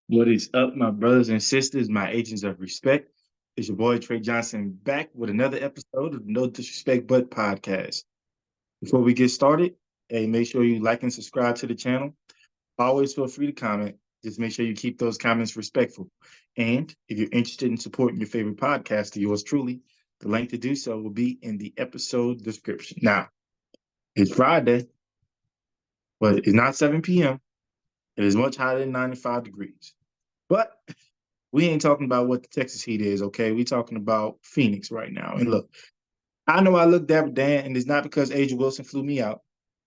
What is up, my brothers and sisters, my agents of respect? It's your boy Trey Johnson back with another episode of the No Disrespect But podcast. Before we get started, hey, make sure you like and subscribe to the channel. Always feel free to comment. Just make sure you keep those comments respectful. And if you're interested in supporting your favorite podcaster, yours truly, the link to do so will be in the episode description. Now, it's Friday, but it's not 7 p.m. It is much higher than 95 degrees. But we ain't talking about what the Texas Heat is, okay? We talking about Phoenix right now. And look, I know I look dapper Dan, and it's not because Asia Wilson flew me out.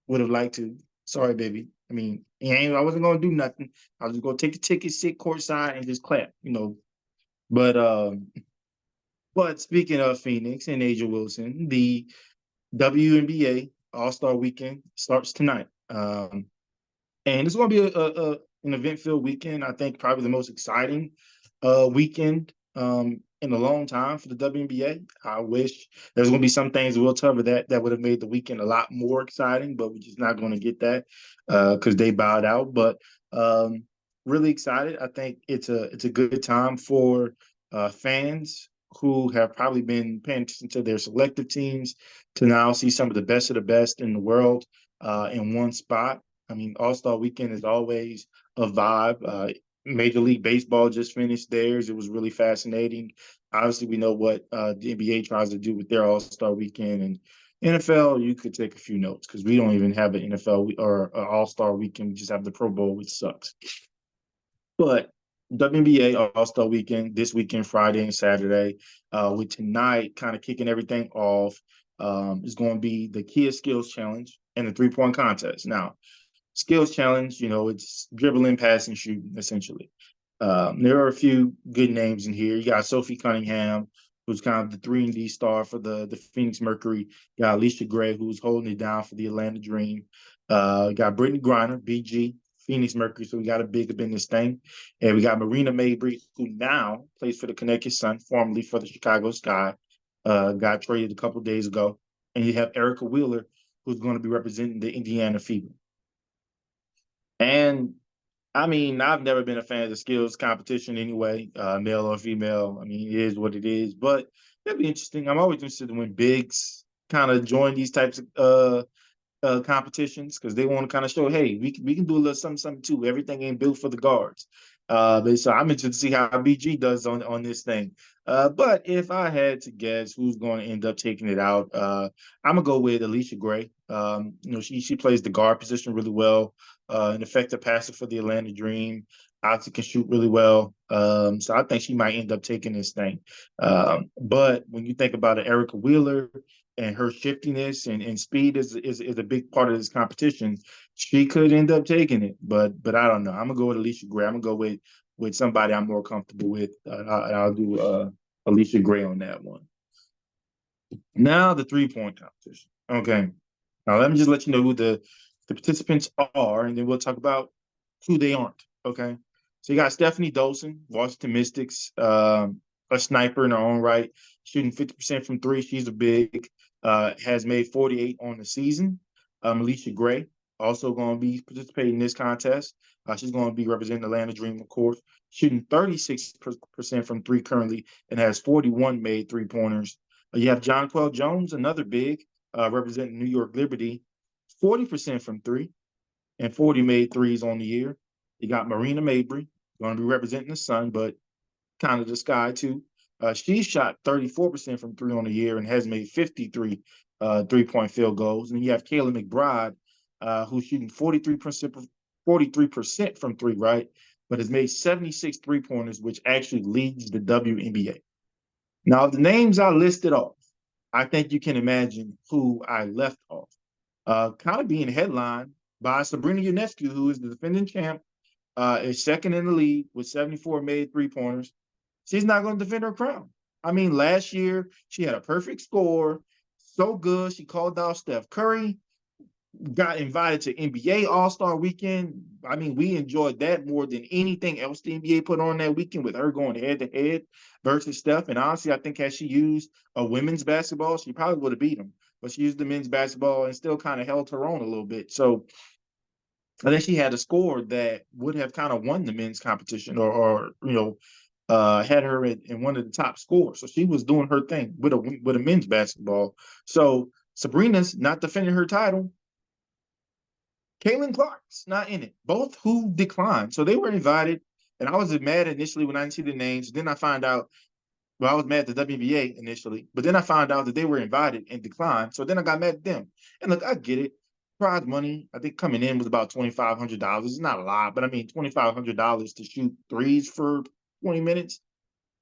Would have liked to. Sorry, baby. I mean, I wasn't gonna do nothing. I was just gonna take the ticket, sit courtside, and just clap. But but speaking of Phoenix and Asia Wilson, the WNBA All Star Weekend starts tonight. And it's going to be an event-filled weekend. I think probably the most exciting weekend in a long time for the WNBA. I wish there's going to be some things we'll cover that would have made the weekend a lot more exciting, but we're just not going to get that because they bowed out. But really excited. I think it's a good time for fans who have probably been paying attention to their selective teams to now see some of the best in the world in one spot. I mean, All Star Weekend is always a vibe. Major League Baseball just finished theirs. It was really fascinating. Obviously, we know what the NBA tries to do with their All Star Weekend, and NFL. You could take a few notes because we don't even have an NFL or All Star Weekend. We just have the Pro Bowl, which sucks. But WNBA All Star Weekend this weekend, Friday and Saturday, with tonight kind of kicking everything off. Is going to be the Kia Skills Challenge and the 3-point contest. Now, skills challenge, it's dribbling, passing, shooting, essentially. There are a few good names in here. You got Sophie Cunningham, who's kind of the 3-and-D star for the Phoenix Mercury. You got Alicia Gray, who's holding it down for the Atlanta Dream. You got Brittany Griner, BG, Phoenix Mercury, so we got a big up in this thing. And we got Marina Mabry, who now plays for the Connecticut Sun, formerly for the Chicago Sky. Got traded a couple days ago. And you have Erica Wheeler, who's going to be representing the Indiana Fever. And I mean, I've never been a fan of the skills competition anyway, male or female. I mean, it is what it is, but that'd be interesting. I'm always interested in when bigs kind of join these types of competitions because they want to kind of show, hey, we can do a little something, something too. Everything ain't built for the guards. But so I'm interested to see how BG does on this thing. But if I had to guess who's going to end up taking it out, I'm gonna go with Alicia Gray. She plays the guard position really well. An effective passer for the Atlanta Dream. Obviously can shoot really well. So I think she might end up taking this thing. But when you think about it, Erica Wheeler and her shiftiness and speed is a big part of this competition. She could end up taking it, but I don't know. I'm gonna go with Alicia Gray. I'm gonna go with somebody I'm more comfortable with. I'll do Alicia Gray on that one. Now the 3-point competition. Okay. Now let me just let you know who the participants are, and then we'll talk about who they aren't. Okay. So you got Stephanie Dolson, Washington Mystics, a sniper in her own right, shooting 50% from three. She's a big, has made 48 on the season. Alicia Gray, also going to be participating in this contest. She's going to be representing the Atlanta Dream, of course, shooting 36% from three currently and has 41 made three-pointers. You have Jonquel Jones, another big, representing New York Liberty, 40% from three and 40 made threes on the year. You got Marina Mabry, going to be representing the Sun, but kind of the sky too. She shot 34% from three on the year and has made 53 3-point field goals. And you have Kayla McBride, who's shooting 43% from three, right? But has made 76 3-pointers, which actually leads the WNBA. Now, the names I listed off, I think you can imagine who I left off. Kind of being headlined by Sabrina Ionescu, who is the defending champ, is second in the league with 74 made three-pointers. She's not going to defend her crown. I mean, last year, she had a perfect score, so good. She called out Steph Curry, got invited to NBA All Star Weekend. I mean, we enjoyed that more than anything else the NBA put on that weekend with her going head to head versus Steph. And honestly, I think had she used a women's basketball, she probably would have beat them. But she used the men's basketball and still kind of held her own a little bit. So I think she had a score that would have kind of won the men's competition, or had her in one of the top scores. So she was doing her thing with a men's basketball. So Sabrina's not defending her title. Caitlin Clark's not in it. Both who declined. So they were invited. And I was mad initially when I didn't see the names. Then I found out, well, I was mad at the WNBA initially, but then I found out that they were invited and declined. So then I got mad at them. And look, I get it. Prize money, I think coming in was about $2,500. It's not a lot, but I mean, $2,500 to shoot threes for 20 minutes,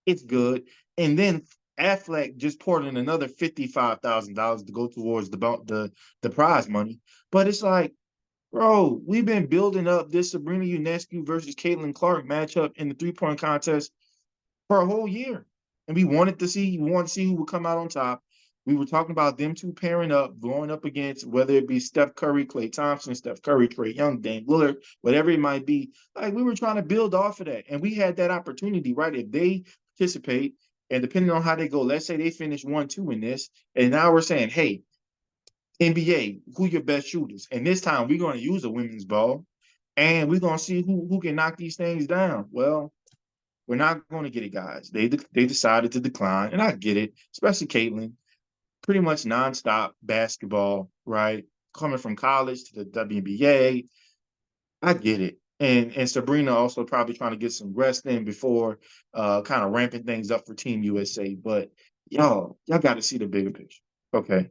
it's good. And then Affleck just poured in another $55,000 to go towards the prize money. But it's like, bro, we've been building up this Sabrina Ionescu versus Caitlin Clark matchup in the three-point contest for a whole year. And we want to see who would come out on top. We were talking about them two pairing up, going up against whether it be Steph Curry, Klay Thompson, Steph Curry, Trae Young, Dame Lillard, whatever it might be. Like we were trying to build off of that. And we had that opportunity, right? If they participate, and depending on how they go, let's say they finish 1-2 in this, and now we're saying, hey, NBA, who your best shooters? And this time we're going to use a women's ball, and we're going to see who can knock these things down. Well, we're not going to get it, guys. They decided to decline, and I get it, especially Caitlin. Pretty much nonstop basketball, right? Coming from college to the WNBA, I get it. And Sabrina also probably trying to get some rest in before kind of ramping things up for Team USA. But y'all got to see the bigger picture. Okay.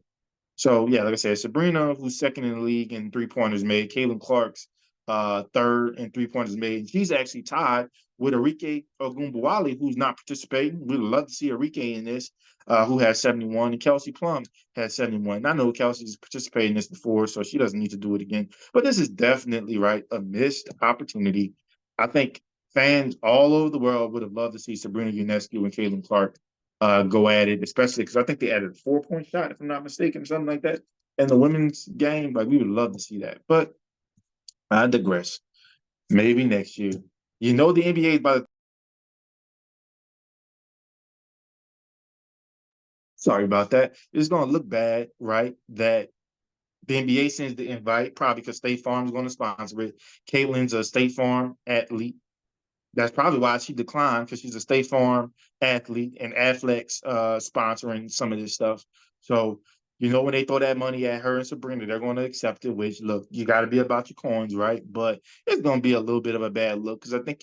So yeah, like I said, Sabrina, who's second in the league in three-pointers made, Caitlin Clark's third in three-pointers made. And she's actually tied with Arike Ogunbowale, who's not participating. We'd love to see Arike in this, who has 71, and Kelsey Plum has 71. And I know Kelsey's participated in this before, so she doesn't need to do it again. But this is definitely, right, a missed opportunity. I think fans all over the world would have loved to see Sabrina Ionescu and Caitlin Clark go at it, especially because I think they added a 4-point shot, if I'm not mistaken, something like that, in the women's game. Like we would love to see that. But I digress. Maybe next year. You know the NBA is by the sorry about that. It's gonna look bad, right? That the NBA sends the invite, probably because State Farm is going to sponsor it. Caitlin's a State Farm athlete. That's probably why she declined, because she's a State Farm athlete and Affleck's sponsoring some of this stuff. So, when they throw that money at her and Sabrina, they're going to accept it, which, look, you got to be about your coins, right? But it's going to be a little bit of a bad look because I think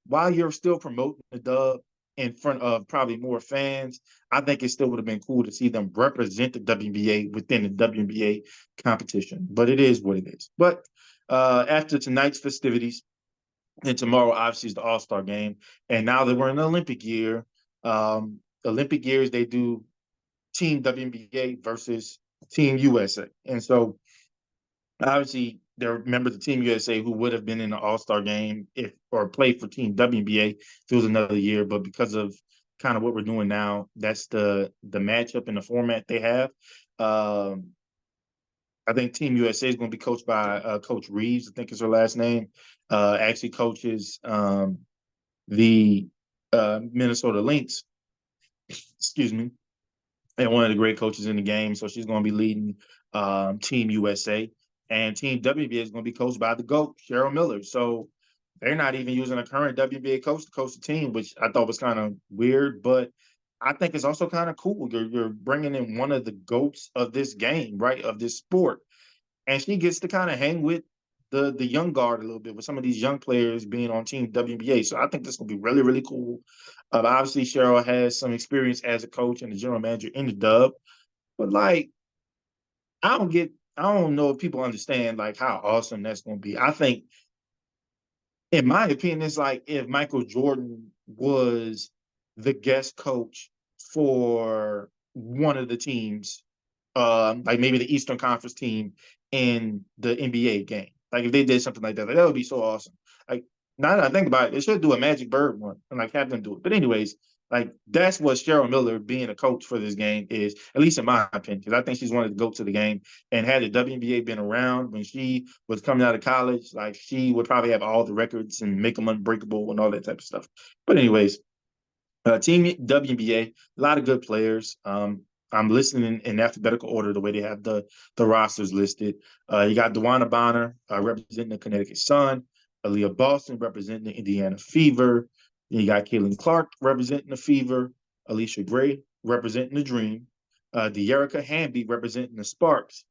while you're still promoting the dub in front of probably more fans, I think it still would have been cool to see them represent the WNBA within the WNBA competition. But it is what it is. But after tonight's festivities, and tomorrow, obviously, is the All Star game. And now that we're in the Olympic year, Olympic years, they do Team WNBA versus Team USA. And so, obviously, there are members of Team USA who would have been in the All Star game or played for Team WNBA if it was another year. But because of kind of what we're doing now, that's the matchup and the format they have. Um, I think Team USA is going to be coached by Coach Reeves, I think is her last name. Actually coaches the Minnesota Lynx, excuse me, and one of the great coaches in the game. So she's going to be leading Team USA. And Team WNBA is going to be coached by the GOAT, Cheryl Miller. So they're not even using a current WNBA coach to coach the team, which I thought was kind of weird. But I think it's also kind of cool. You're bringing in one of the GOATs of this game, right, of this sport. And she gets to kind of hang with the young guard a little bit with some of these young players being on Team WNBA. So I think this will be really, really cool. Obviously, Cheryl has some experience as a coach and a general manager in the dub, but like I don't know if people understand like how awesome that's going to be. I think, in my opinion, it's like if Michael Jordan was the guest coach for one of the teams, like maybe the Eastern Conference team in the NBA game. Like if they did something like that would be so awesome. Like now that I think about it, they should do a Magic Bird one and like have them do it. But anyways, like that's what Cheryl Miller being a coach for this game is, at least in my opinion, because I think she's wanted to go to the game. And had the WNBA been around when she was coming out of college, like she would probably have all the records and make them unbreakable and all that type of stuff. But anyways, Team WNBA, a lot of good players. I'm listening in alphabetical order the way they have the rosters listed. You got DeWanna Bonner representing the Connecticut Sun, Aaliyah Boston representing the Indiana Fever. Then you got Caitlin Clark representing the Fever, Alicia Gray representing the Dream, De'Erica Hamby representing the Sparks,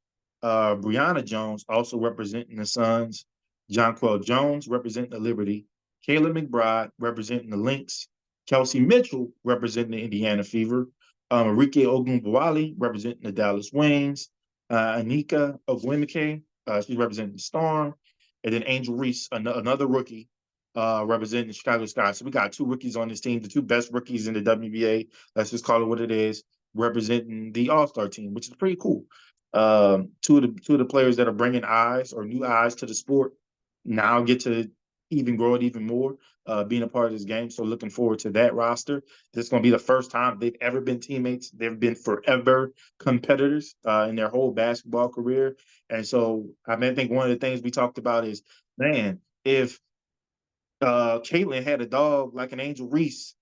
Brianna Jones also representing the Suns, Jonquel Jones representing the Liberty, Kayla McBride representing the Lynx, Kelsey Mitchell representing the Indiana Fever, Enrique Ogunbowale representing the Dallas Wings, Anika Ogwemike, she's representing the Storm, and then Angel Reese, another rookie, representing the Chicago Sky. So we got two rookies on this team, the two best rookies in the WNBA. Let's just call it what it is, representing the All Star team, which is pretty cool. Two of the players that are bringing eyes or new eyes to the sport now get to even grow it even more, being a part of this game. So looking forward to that roster. This is going to be the first time they've ever been teammates. They've been forever competitors in their whole basketball career. And so I mean, I think one of the things we talked about is, man, if Caitlin had a dog like an Angel Reese,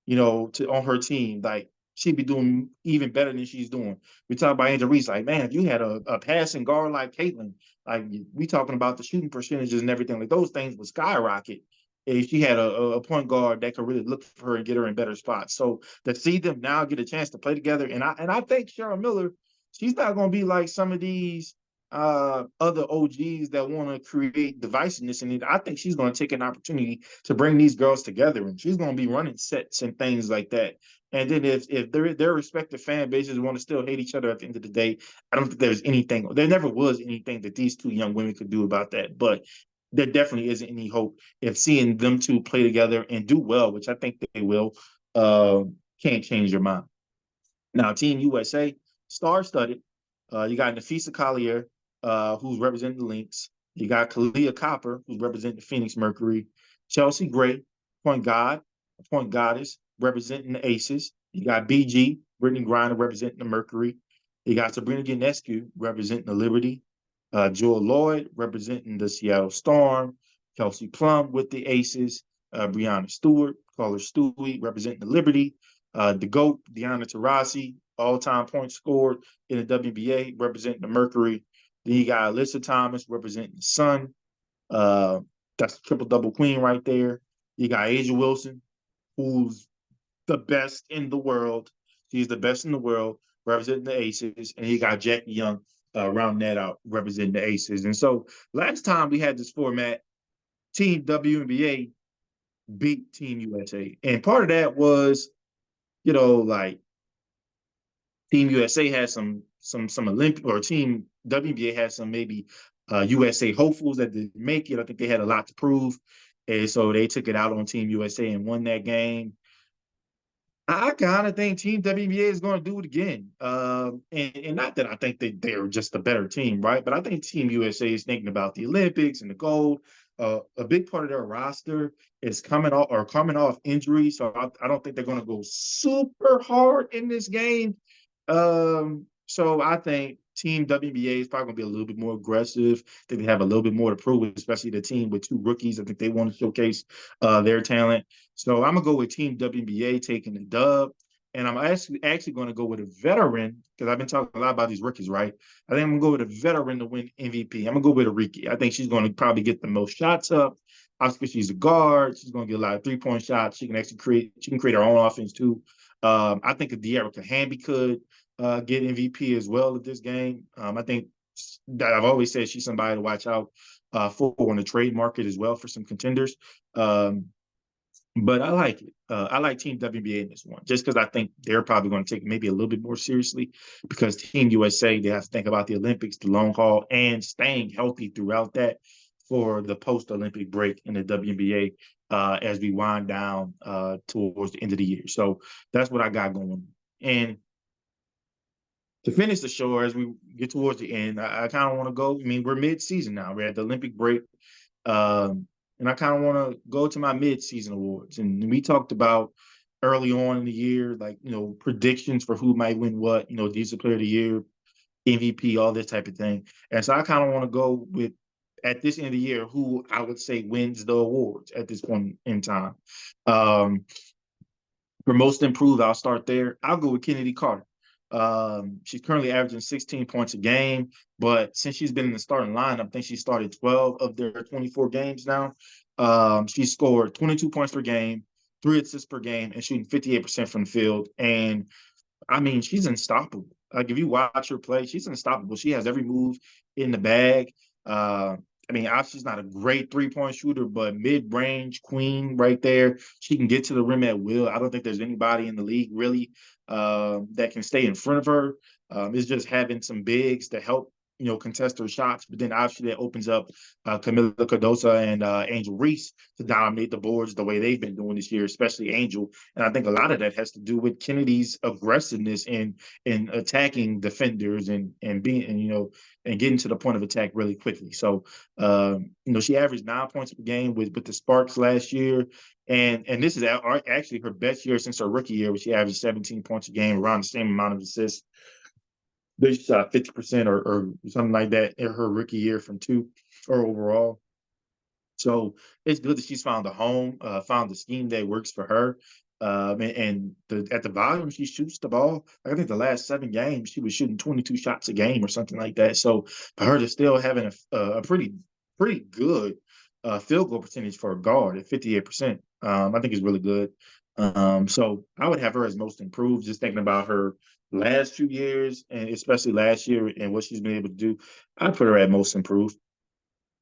on her team, like she'd be doing even better than she's doing. We talk about Angel Reese, like, man, if you had a passing guard like Caitlin, like we talking about the shooting percentages and everything, like those things would skyrocket if she had a point guard that could really look for her and get her in better spots. So to see them now get a chance to play together, and I think Cheryl Miller, she's not gonna be like some of these other OGs that want to create divisiveness. And I think she's going to take an opportunity to bring these girls together, and she's going to be running sets and things like that. And then if their respective fan bases want to still hate each other at the end of the day, I don't think there never was anything that these two young women could do about that. But there definitely isn't any hope if seeing them two play together and do well, which I think they will. Can't change your mind. Now, Team USA, star-studded. You got Nafisa Collier, who's representing the Lynx. You got Kalia Copper, who's representing the Phoenix Mercury. Chelsea Gray, point goddess, representing the Aces. You got BG, Brittany Griner, representing the Mercury. You got Sabrina Ionescu, representing the Liberty. Joel Lloyd, representing the Seattle Storm. Kelsey Plum with the Aces. Brianna Stewart, call her Stewie, representing the Liberty. The GOAT, Diana Taurasi, all-time points scored in the WNBA, representing the Mercury. Then you got Alyssa Thomas representing the Sun. That's the triple-double queen right there. You got Asia Wilson, who's the best in the world. She's the best in the world, representing the Aces. And you got Jackie Young rounding that out, representing the Aces. And so last time we had this format, Team WNBA beat Team USA. And part of that was, like Team USA has some Olympic, or Team WNBA has some maybe USA hopefuls that didn't make it. I think they had a lot to prove, and so they took it out on Team USA and won that game. I kind of think Team WNBA is going to do it again, and not that I think that they're just a better team, right? But I think Team USA is thinking about the Olympics and the gold. A big part of their roster is coming off injury, so I don't think they're going to go super hard in this game. So I think Team WNBA is probably going to be a little bit more aggressive. I think they have a little bit more to prove, especially the team with two rookies. I think they want to showcase their talent. So I'm gonna go with Team WNBA taking the dub, and I'm actually going to go with a veteran because I've been talking a lot about these rookies, right? I think I'm gonna go with a veteran to win MVP. I'm gonna go with Ariki. I think she's going to probably get the most shots up. Obviously, she's a guard. She's going to get a lot of 3-point shots. She can actually create. She can create her own offense too. I think if De'Erica Hamby could get MVP as well at this game. I think that I've always said she's somebody to watch out for on the trade market as well for some contenders. But I like it. I like Team WNBA in this one, just because I think they're probably going to take it maybe a little bit more seriously, because Team USA, they have to think about the Olympics, the long haul, and staying healthy throughout that for the post-Olympic break in the WNBA as we wind down towards the end of the year. So that's what I got going. And to finish the show, as we get towards the end, I kind of want to go. I mean, we're mid-season now. We're at the Olympic break. And I kind of want to go to my mid-season awards. And we talked about early on in the year, like, predictions for who might win what, Defensive Player of the Year, MVP, all this type of thing. And so I kind of want to go with, at this end of the year, who I would say wins the awards at this point in time. For most improved, I'll start there. I'll go with Kennedy Carter. She's currently averaging 16 points a game, but since she's been in the starting lineup, I think she started 12 of their 24 games now. She scored 22 points per game, 3 assists per game, and shooting 58% from the field. And I mean, she's unstoppable. Like if you watch her play, she's unstoppable. She has every move in the bag. Uh, I mean, obviously she's not a great 3-point shooter, but mid-range queen right there. She can get to the rim at will. I don't think there's anybody in the league really that can stay in front of her. It's just having some bigs to help contest her shots. But then obviously that opens up Camila Cardosa and Angel Reese to dominate the boards the way they've been doing this year, especially Angel. And I think a lot of that has to do with Kennedy's aggressiveness in attacking defenders and being and getting to the point of attack really quickly. So she averaged 9 points per game with the Sparks last year. And this is actually her best year since her rookie year, where she averaged 17 points a game, around the same amount of assists. They shot 50% or something like that in her rookie year from two or overall. So it's good that she's found a home, found a scheme that works for her. At the volume she shoots the ball, I think the last 7 games she was shooting 22 shots a game or something like that. So for her to still having a pretty good field goal percentage for a guard at 58%, I think is really good. So I would have her as most improved. Just thinking about her last few years and especially last year and what she's been able to do, I'd put her at most improved.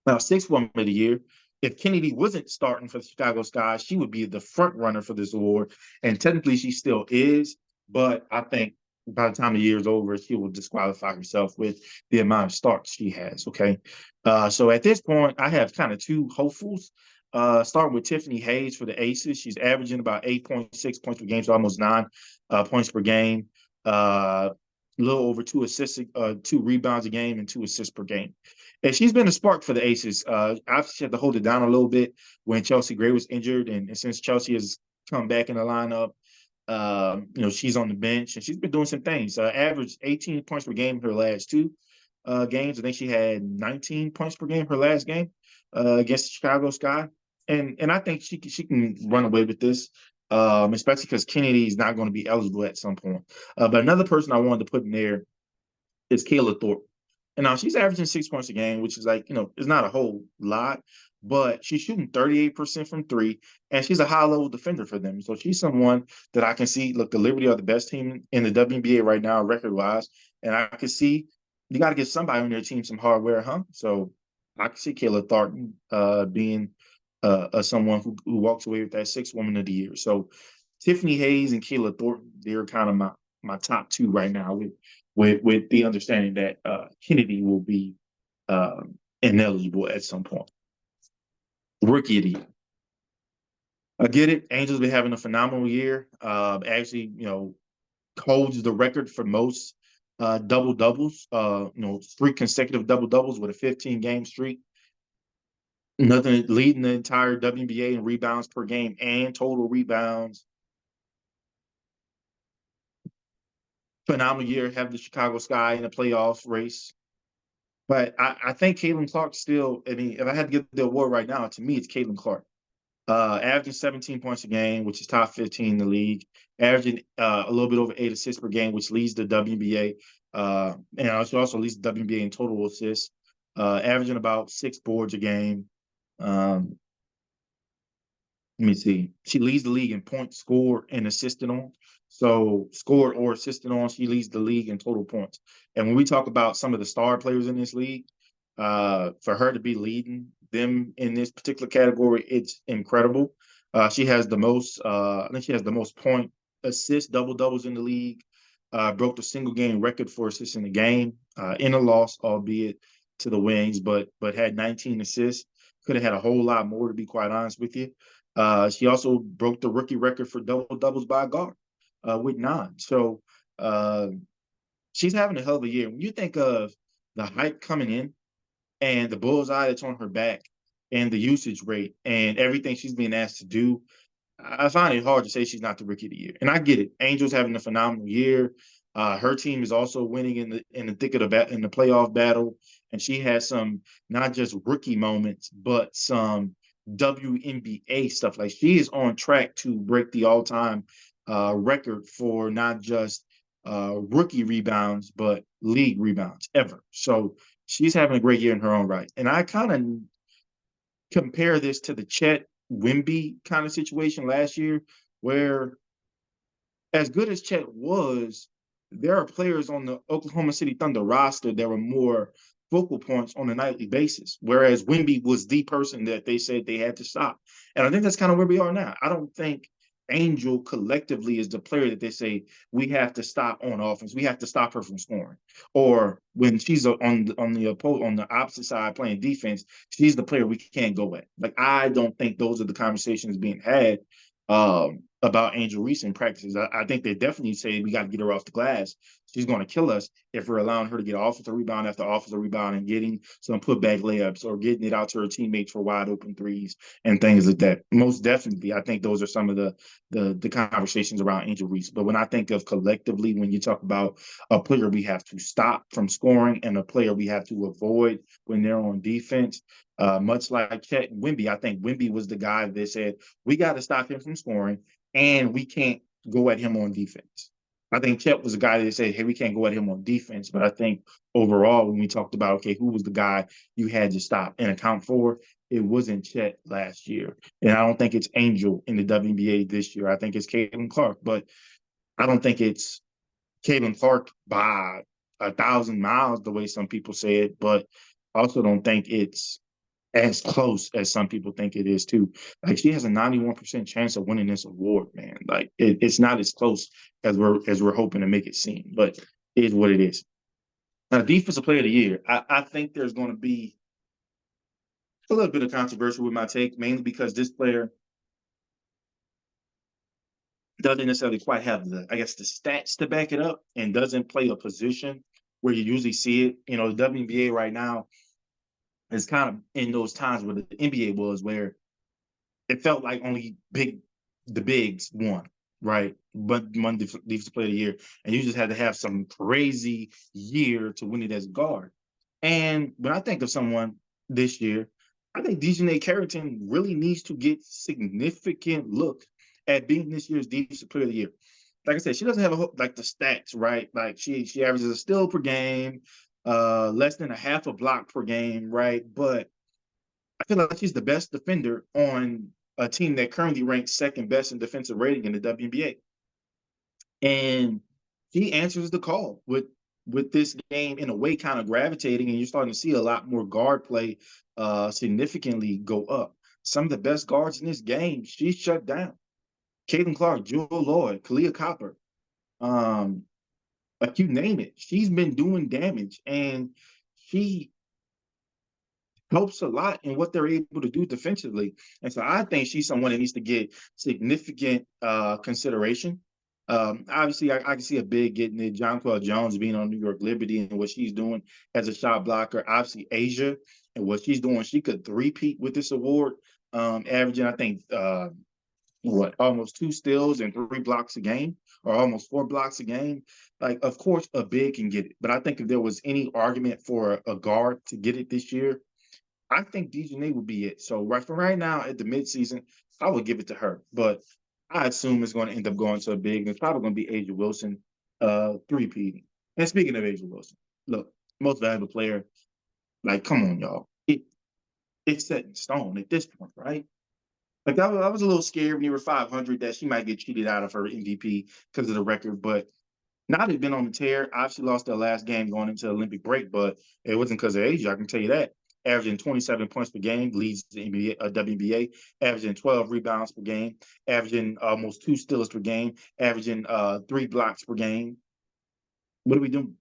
Now, sixth woman of the year. If Kennedy wasn't starting for the Chicago Sky, she would be the front runner for this award. And technically, she still is. But I think by the time the year is over, she will disqualify herself with the amount of starts she has. Okay. So at this point, I have kind of two hopefuls. Starting with Tiffany Hayes for the Aces. She's averaging about 8.6 points per game, so almost 9 points per game. A little over 2 assists, 2 rebounds a game, and 2 assists per game. And she's been a spark for the Aces. Obviously, she had to hold it down a little bit when Chelsea Gray was injured, and since Chelsea has come back in the lineup, she's on the bench and she's been doing some things. Averaged 18 points per game in her last two games. I think she had 19 points per game her last game against the Chicago Sky, and I think she can run away with this. Especially because Kennedy is not going to be eligible at some point. But another person I wanted to put in there is Kayla Thorpe. And now she's averaging 6 points a game, which is it's not a whole lot, but she's shooting 38% from three, and she's a high-level defender for them. So she's someone that I can see, look, the Liberty are the best team in the WNBA right now, record-wise, and I can see you got to get somebody on their team some hardware, huh? So I can see Kayla Thornton being someone who walks away with that sixth woman of the year. So Tiffany Hayes and Kayla Thornton, they're kind of my top two right now with the understanding that Kennedy will be ineligible at some point. Rookie of the year. I get it. Angels been having a phenomenal year. Actually, holds the record for most double doubles. 3 consecutive double doubles with a 15-game streak. Nothing leading the entire WNBA in rebounds per game and total rebounds. Phenomenal year, have the Chicago Sky in the playoffs race. But I think Caitlin Clark still, I mean, if I had to give the award right now, to me, it's Caitlin Clark. Averaging 17 points a game, which is top 15 in the league. Averaging a little bit over 8 assists per game, which leads the WNBA. And she also leads the WNBA in total assists. Averaging about 6 boards a game. Let me see. She leads the league in points scored and assisted on. So scored or assisted on, she leads the league in total points. And when we talk about some of the star players in this league, for her to be leading them in this particular category, it's incredible. She has the most, I think she has the most point assist double doubles in the league. Broke the single game record for assists in the game in a loss, albeit to the Wings, but had 19 assists. Could have had a whole lot more, to be quite honest with you. She also broke the rookie record for double doubles by a guard with 9. So she's having a hell of a year. When you think of the hype coming in and the bullseye that's on her back and the usage rate and everything she's being asked to do, I find it hard to say she's not the rookie of the year. And I get it. Angels having a phenomenal year. Her team is also winning in the thick of in the playoff battle, and she has some not just rookie moments, but some WNBA stuff. Like she is on track to break the all-time record for not just rookie rebounds, but league rebounds ever. So she's having a great year in her own right. And I kind of compare this to the Chet Wemby kind of situation last year, where as good as Chet was, there are players on the Oklahoma City Thunder roster that were more focal points on a nightly basis, whereas Wemby was the person that they said they had to stop. And I think that's kind of where we are now. I don't think Angel collectively is the player that they say we have to stop on offense. We have to stop her from scoring. Or when she's on the opposite side playing defense, she's the player we can't go at. Like I don't think those are the conversations being had about Angel Reese in practices. I think they definitely say we got to get her off the glass. She's going to kill us if we're allowing her to get offensive rebound after offensive rebound and getting some putback layups or getting it out to her teammates for wide open threes and things like that. Most definitely, I think those are some of the conversations around Angel Reese. But when I think of collectively, when you talk about a player we have to stop from scoring and a player we have to avoid when they're on defense, much like Chet Wemby, I think Wemby was the guy that said we got to stop him from scoring and we can't go at him on defense. I think Chet was a guy that said, hey, we can't go at him on defense. But I think overall, when we talked about, okay, who was the guy you had to stop and account for, it wasn't Chet last year. And I don't think it's Angel in the WNBA this year. I think it's Caitlin Clark. But I don't think it's Caitlin Clark by 1,000 miles, the way some people say it. But I also don't think it's as close as some people think it is too. Like she has a 91% chance of winning this award, man. Like it's not as close as we're hoping to make it seem, but it is what it is. Now, defensive player of the year, I think there's going to be a little bit of controversy with my take, mainly because this player doesn't necessarily quite have the, I guess, the stats to back it up, and doesn't play a position where you usually see it. You know, the WNBA right now is kind of in those times where the NBA was, where it felt like only the bigs won, right? But one defensive player of the year, and you just had to have some crazy year to win it as a guard. And when I think of someone this year, I think Dejanay Carrington really needs to get significant look at being this year's defensive player of the year. Like I said, she doesn't have like the stats, right? Like she averages a steal per game, less than a half a block per game, right? But I feel like she's the best defender on a team that currently ranks second best in defensive rating in the WNBA. And she answers the call with this game in a way kind of gravitating, and you're starting to see a lot more guard play significantly go up. Some of the best guards in this game, she's shut down. Caitlin Clark, Jewel Lloyd, Kalia Copper, um, like you name it. She's been doing damage, and she helps a lot in what they're able to do defensively. And so I think she's someone that needs to get significant consideration. Obviously, I can see a big getting it. Jonquel Jones being on New York Liberty and what she's doing as a shot blocker. Obviously, Asia and what she's doing, she could three-peat with this award, averaging, I think, almost 2 steals and 3 blocks a game, or almost 4 blocks a game. Like, of course, a big can get it. But I think if there was any argument for a guard to get it this year, I think Dejanay would be it. So right now at the midseason, I would give it to her. But I assume it's going to end up going to a big. It's probably going to be Asia Wilson, three-peating. And speaking of Asia Wilson, look, most valuable player. Like, come on, y'all. It's set in stone at this point, right? Like I was a little scared when you were 500 that she might get cheated out of her MVP because of the record, but now they've been on the tear. Obviously lost their last game going into Olympic break, but it wasn't because of age. I can tell you that. Averaging 27 points per game, leads the NBA, WNBA, averaging 12 rebounds per game, averaging almost 2 steals per game, averaging 3 blocks per game. What are we doing?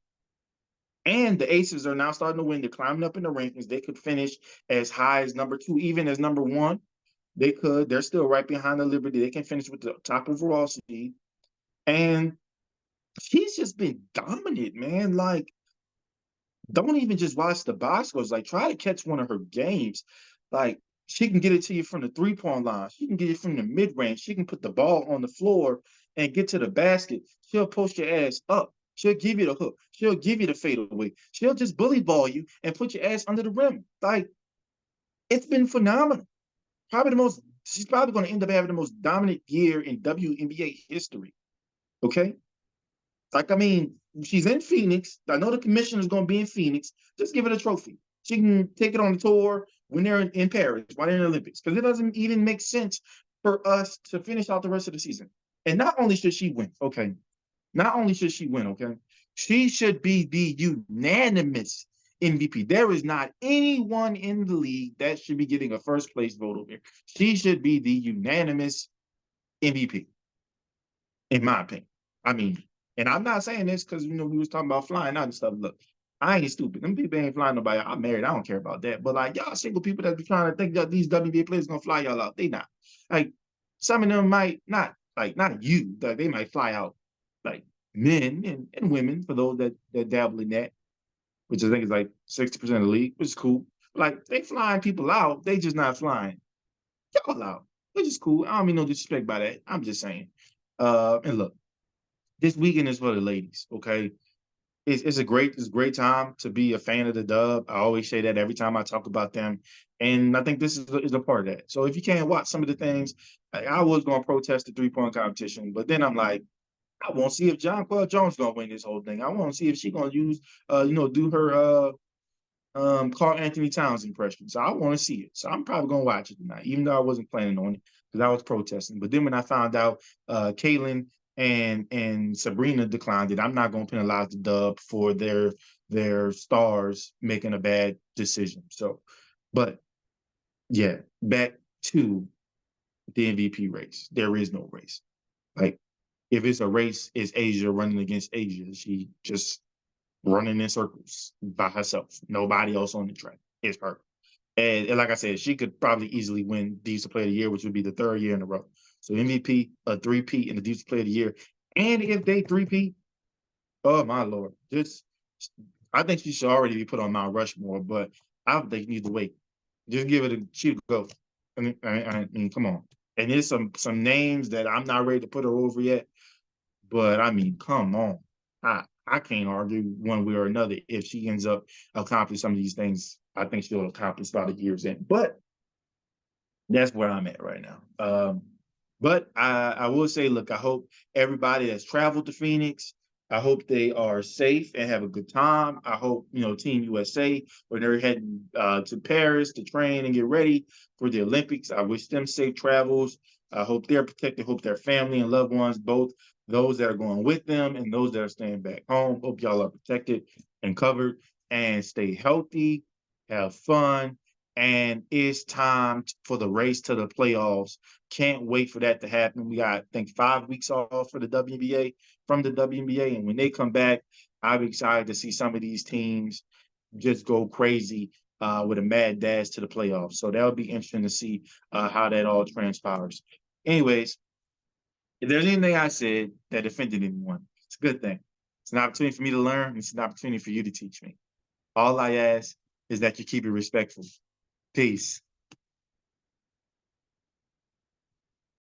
And the Aces are now starting to win. They're climbing up in the rankings. They could finish as high as number 2, even as number 1. They could. They're still right behind the Liberty. They can finish with the top overall seed. And she's just been dominant, man. Like, don't even just watch the box scores. Like, try to catch one of her games. Like, she can get it to you from the three-point line. She can get it from the mid-range. She can put the ball on the floor and get to the basket. She'll post your ass up. She'll give you the hook. She'll give you the fadeaway. She'll just bully ball you and put your ass under the rim. Like, it's been phenomenal. She's probably going to end up having the most dominant year in WNBA history. Okay? Like, I mean, she's in Phoenix. I know the commissioner's going to be in Phoenix. Just give it a trophy. She can take it on the tour when they're in Paris, while they're in the Olympics, because it doesn't even make sense for us to finish out the rest of the season. And not only should she win, okay, not only should she win, okay, she should be the unanimous MVP. There is not anyone in the league that should be getting a first place vote over here. She should be the unanimous MVP, in my opinion. I mean, and I'm not saying this because we was talking about flying out and stuff. Look, I ain't stupid. Them people ain't flying nobody. I'm married. I don't care about that. But like y'all single people that be trying to think that these WNBA players gonna fly y'all out. They not. Like some of them might not, like not you, like they might fly out like men and women for those that dabble in that, which I think is like 60% of the league, which is cool. Like they flying people out, they just not flying y'all out, which is cool. I don't mean no disrespect by that. I'm just saying. And look, this weekend is for the ladies, okay? It's a great time to be a fan of the Dub. I always say that every time I talk about them, and I think this is a part of that. So if you can't watch some of the things, like I was going to protest the 3-point competition, but then I'm like, I want to see if Jonquel Jones going to win this whole thing. I want to see if she going to use, do her Carl Anthony Towns impression. So I want to see it. So I'm probably gonna watch it tonight, even though I wasn't planning on it because I was protesting. But then when I found out Kaylin and Sabrina declined it, I'm not gonna penalize the Dub for their stars making a bad decision. So, but yeah, back to the MVP race. There is no race. Like if it's a race, it's Asia running against Asia. She just running in circles by herself. Nobody else on the track. It's her. And like I said, she could probably easily win Defensive Player of the Year, which would be the third year in a row. So MVP, a three-peat, and the Defensive Player of the Year. And if they three-peat, oh my lord, just I think she should already be put on Mount Rushmore, but I don't think you need to wait. Just give it a she to go. I mean, come on. And there's some names that I'm not ready to put her over yet. But I mean, come on. I can't argue one way or another if she ends up accomplishing some of these things. I think she'll accomplish by the year's end. But that's where I'm at right now. But I will say, look, I hope everybody that's traveled to Phoenix, I hope they are safe and have a good time. I hope, Team USA, when they're heading to Paris to train and get ready for the Olympics, I wish them safe travels. I hope they're protected. Hope their family and loved ones, both those that are going with them and those that are staying back home, hope y'all are protected and covered and stay healthy, have fun, and it's time for the race to the playoffs. Can't wait for that to happen. We got, I think, 5 weeks off for the WNBA from the WNBA, and when they come back, I'm excited to see some of these teams just go crazy with a mad dash to the playoffs. So that'll be interesting to see how that all transpires. Anyways, if there's anything I said that offended anyone, it's a good thing. It's an opportunity for me to learn. It's an opportunity for you to teach me. All I ask is that you keep it respectful. Peace.